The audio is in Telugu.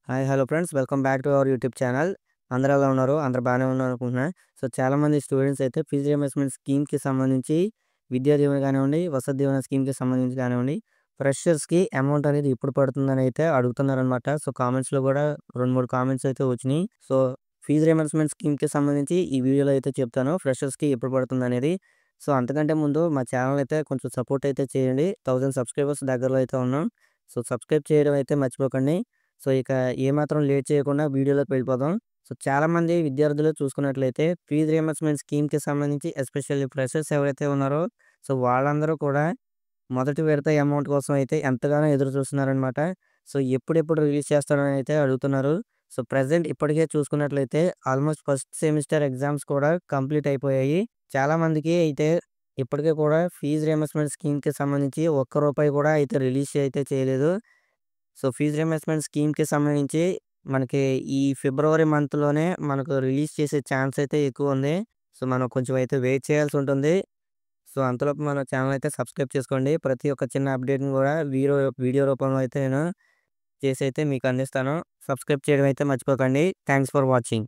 Hi! Hello friends. Welcome back to our YouTube channel. అందరూ ఎలా ఉన్నారు? అందరూ బానే ఉన్నారు అనుకుంటున్నా. సో, చాలామంది స్టూడెంట్స్ అయితే ఫీజ్ రీయింబర్స్‌మెంట్ స్కీమ్‌కి సంబంధించి విద్యా దీవెన కానివ్వండి, వసతి దీవెన స్కీమ్‌కి సంబంధించి కానివ్వండి, ఫ్రెషర్స్‌కి అమౌంట్ అనేది ఎప్పుడు పడుతుందని అయితే అడుగుతున్నారనమాట. సో, కామెంట్స్‌లో కూడా 2, 3 కామెంట్స్ అయితే వచ్చినియి. సో, ఫీజ్ రీయింబర్స్‌మెంట్ స్కీమ్‌కి సంబంధించి ఈ వీడియోలో అయితే చెప్తాను. ఫ్రెషర్స్‌కి ఎప్పుడు పడుతుందనేది. సో, అంతకంటే ముందు మా ఛానల్ అయితే కొంచెం సపోర్ట్ అయితే చేయండి. 1000 సబ్స్క్రైబర్స్ దగ్గరలో అయితే ఉన్నాం. సో, సబ్స్క్రైబ్ చేయడం అయితే మర్చిపోకండి. సో, ఇక ఏమాత్రం లేట్ చేయకుండా వీడియోలోకి వెళ్ళిపోదాం. సో, చాలామంది విద్యార్థులు చూసుకున్నట్లయితే ఫీజ్ రీయింబర్స్‌మెంట్ స్కీమ్‌కి సంబంధించి ఎస్పెషల్లీ ఫ్రెషర్స్ ఎవరైతే ఉన్నారో, సో, వాళ్ళందరూ కూడా మొదటి విడత అమౌంట్ కోసం అయితే ఎంతగానో ఎదురు చూస్తున్నారనమాట. సో, ఎప్పుడెప్పుడు రిలీజ్ చేస్తారని అయితే అడుగుతున్నారు. సో, ప్రెజెంట్ ఇప్పటికే చూసుకున్నట్లయితే ఆల్మోస్ట్ ఫస్ట్ సెమిస్టర్ ఎగ్జామ్స్ కూడా కంప్లీట్ అయిపోయాయి. చాలామందికి అయితే ఇప్పటికి కూడా ఫీజ్ రీయింబర్స్‌మెంట్ స్కీమ్‌కి సంబంధించి ఒక్క రూపాయి కూడా అయితే రిలీజ్ అయితే చేయలేదు. సో, ఫీజ్ రీయింబర్స్‌మెంట్ స్కీమ్‌కి సంబంధించి మనకి ఈ ఫిబ్రవరి మంత్‌లోనే మనకు రిలీజ్ చేసే ఛాన్స్ అయితే ఎక్కువుంది. సో, మనం కొంచెం అయితే వెయిట్ చేయాల్సుంటుంది. సో, అంతలోపు మన ఛానెల్ అయితే సబ్స్క్రైబ్ చేసుకోండి. ప్రతి ఒక్క చిన్న అప్డేట్‌ని కూడా వీడియో రూపంలో అయితే నేను చేసి అయితే మీకు అందిస్తాను. సబ్స్క్రైబ్ చేయడం అయితే మర్చిపోకండి. Thanks for watching.